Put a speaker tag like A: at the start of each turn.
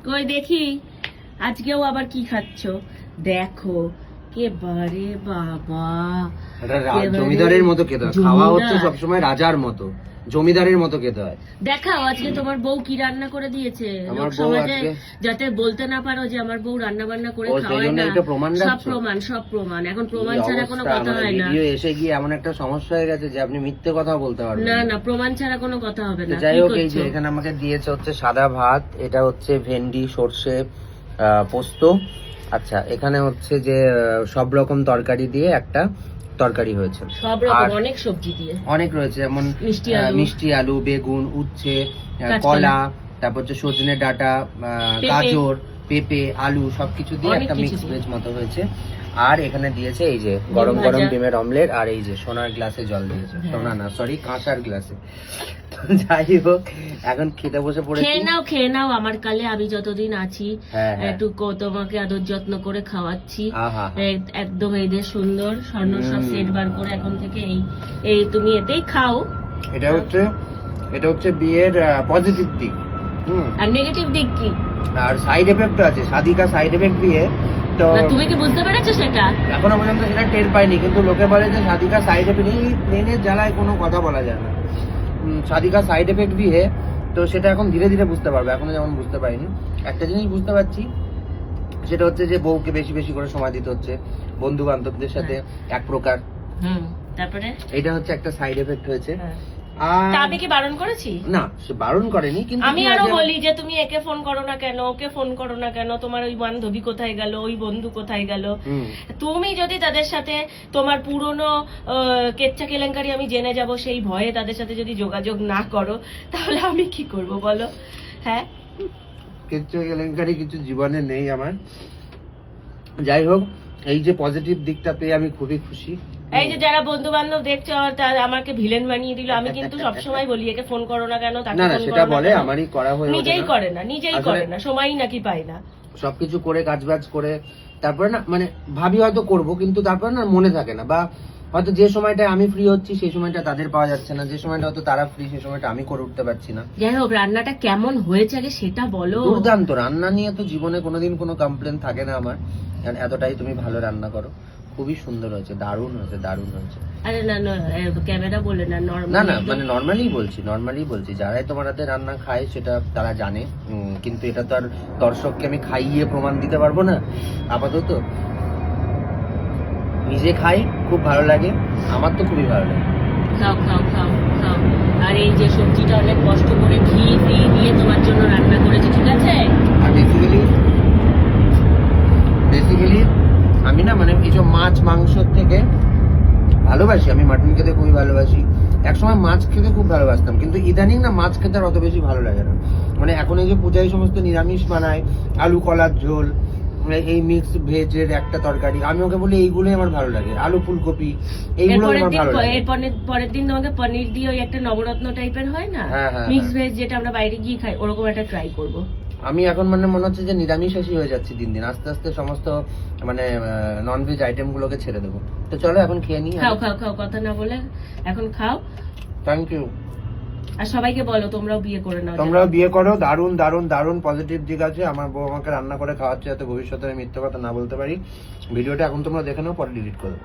A: কই দেখি আজকেও আবার কি খাচ্ছো? দেখো কেবারে বাবা,
B: জমিদারের মতো খেতে হয়। খাওয়া হচ্ছে সবসময় রাজার মতো, জমিদারের মতো খেতে হয়।
A: দেখাও আজকে তোমার বউ কি রান্না করে দিয়েছে।
B: আমার বউ
A: সমাজে
B: আজকে
A: যাতে বলতে না পারো যে আমার বউ রান্না বান্না করে
B: ও
A: খাওয়ায়
B: সেইজন্য
A: না।
B: একটা প্রমাণ
A: সব
B: রাখছো?
A: প্রমাণ, সব প্রমাণ। এখন প্রমাণ
B: এই
A: ছাড়া কোনো
B: অবস্থা,
A: কথা হয় না।
B: ভিডিও এসে গিয়ে এমন একটা সমস্যা হয়ে গেছে যে আপনি মিথ্যে কথা বলতে পারবেন
A: না না, প্রমাণ ছাড়া কোনো কথা হবে না।
B: যাই
A: কি
B: হোক, এই যে
A: করছো?
B: এখানে আমাকে দিয়েছে হচ্ছে সাদা ভাত, এটা হচ্ছে ভেন্ডি সর্ষে পোস্ত। আচ্ছা, এখানে হচ্ছে যে সব রকম তরকারি দিয়ে একটা তরকারি হয়েছে,
A: সব রকম
B: আর
A: অনেক সবজি দিয়ে
B: অনেক রয়েছে, যেমন মিষ্টি আলু, বেগুন, উচ্ছে, কলা, তারপর হচ্ছে সজনে ডাঁটা, গাজর, পেঁপে, আলু সবকিছু দিয়ে একটা মিক্স ভেজ মতো হয়েছে। আর এখানে দিয়েছে এই যে গরম গরম ডিমের অমলেট, আর এই যে সোনার গ্লাসে জল দিয়েছে। সোনা না, সরি, কাঁসার গ্লাসে। যাই হোক, এখন খেতে বসে পড়েছি।
A: খেয়ে নাও আমার কালে, আমি যতদিন আছি একটু তোমাকে আদর যত্ন করে খাওয়াচ্ছি। একদম এই যে সুন্দর স্বর্ণ সব সেট বার করে এখন থেকে এই তুমি এতেই খাও।
B: এটা হচ্ছে বিয়ের পজিটিভ দিক।
A: আর নেগেটিভ দিক কি? আর
B: সাইড এফেক্ট আছে, সাদিকা সাইড এফেক্ট দিয়ে। তো
A: তুমি কি বুঝতে পেরেছো সেটা?
B: এখনো পর্যন্ত সেটা টের পাইনি, কিন্তু লোকে বলে যে সাদিকা সাইড এফেক্ট, এই প্লেনের জ্বালায় কোনো কথা বলা যায় না। সাদিকা সাইড এফেক্ট দিয়ে, তো সেটা এখন ধীরে ধীরে বুঝতে পারবে, এখনো যেমন বুঝতে পারিনি। একটা জিনিস বুঝতে পারছি, সেটা হচ্ছে যে বউকে বেশি বেশি করে সময় দিতে হচ্ছে, বন্ধু বান্ধবদের সাথে এক প্রকার।
A: তারপরে
B: এটা হচ্ছে একটা সাইড এফেক্ট হয়েছে।
A: আমি কি বারণ করেছি?
B: না, সে বারণ করেনি, কিন্তু
A: আমি আরো বলি যে তুমি একে ফোন করো না কেন, ওকে ফোন করো না কেন, তোমার ওই বান্ধবী কোথায় গেল, ওই বন্ধু কোথায় গেল। তুমি যদি তাদের সাথে তোমার পুরনো কেচ্চা কেলেঙ্কারি আমি জেনে যাব সেই ভয়ে তাদের সাথে যদি যোগাযোগ না করো, তাহলে আমি কি করব বলো? হ্যাঁ,
B: কেচ্চা কেলেঙ্কারি কিছু জীবনে নেই আমার। যাই হোক, এই যে পজিটিভ দিকটা পেয়ে আমি খুবই খুশি।
A: এই যে যারা বন্ধু বান্ধব দেখছো তারা আমাকে ভিলেন বানিয়ে দিল। আমি কিন্তু সবসময় বলি একে ফোন করো না কেন, তাকে ফোন
B: সেটা
A: করো
B: বলে,
A: না,
B: আমারই করা হয়ে ওঠে না।
A: নিজেই করে না, সময়ই নাকি পায় না।
B: সবকিছু করে কাজবাজ করে তারপরে না, মানে ভাবি হয়তো করব, কিন্তু তারপরে না মনে থাকে না, বা হয়তো যে সময়টা আমি ফ্রি হচ্ছি সেই সময়টা তাদের পাওয়া যাচ্ছে না, যে সময়টা হয়তো তারা ফ্রি সেই সময়টা আমি করে উঠতে পারছি না।
A: যাই হোক, রান্নাটা কেমন হয়েছে আগে সেটা বলো।
B: দুর্দান্ত রান্না নিয়ে তো জীবনে কোনোদিন কোনো কমপ্লেন থাকে না আমার, কারণ এতটাই তুমি ভালো রান্না করো। খুবই সুন্দর হয়েছে, দারুণ হয়েছে, দারুণ হয়েছে।
A: আরে না না, ক্যামেরা বলে না,
B: না না, মানে নর্মালি বলছি, যারাই তোমার হাতে রান্না খায় সেটা তারা জানে, কিন্তু এটা তো আর দর্শককে আমি খাইয়ে প্রমাণ দিতে পারবো না। আপাতত নিজে খাই, খুব ভালো লাগে, আমার তো খুবই ভালো লাগে।
A: খাও খাও খাও খাও। আর এই যে সবজিটা অনেক কষ্ট করে ঘি দিয়ে তোমার জন্য রান্না করেছি, ঠিক আছে?
B: আর বেসিক্যালি আমি না, মানে এইসব মাছ মাংসর থেকে ভালোবাসি, আমি মাটন খেতে খুবই ভালোবাসি। একসময় মাছ খেতে খুব ভালোবাসতাম, কিন্তু ইদানিং না মাছ খেতে আর অত বেশি ভালো লাগে না। মানে এখন এই যে পূজায় সমস্ত নিরামিষ বানায়, আলু কলার ঝোল, এই মিক্স ভেজের একটা তরকারি, আমি ওকে বলি এইগুলোই আমার ভালো লাগে, আলু ফুলকপি এইগুলো আমার ভালো লাগে।
A: পরের দিন তোমাকে পনির দিয়ে ওই একটা নবরত্ন টাইপের হয় না মিক্স ভেজ, যেটা আমরা বাইরে গিয়ে খাই, ওরকম একটা ট্রাই করব।
B: আমি এখন মানে মনে হচ্ছে যে নিরামিষাশী হয়ে যাচ্ছি দিন দিন, আস্তে আস্তে সমস্ত মানে ননভেজ আইটেম গুলোকে ছেড়ে দেবো। তো চলো এখন খেয়ে নিই।
A: খাও খাও খাও, কথা না বলে এখন খাও।
B: Thank you.
A: আর সবাইকে বলো তোমরাও বিয়ে করে নাও।
B: তোমরাও বিয়ে করো, দারুণ দারুণ দারুণ পজিটিভ দিক আছে। আমার বউ আমাকে রান্না করে খাওয়াচ্ছে যাতে ভবিষ্যতে আমি মিথ্যে কথা না বলতে পারি। ভিডিওটা এখন তোমরা দেখে নাও, পরে ডিলিট করো।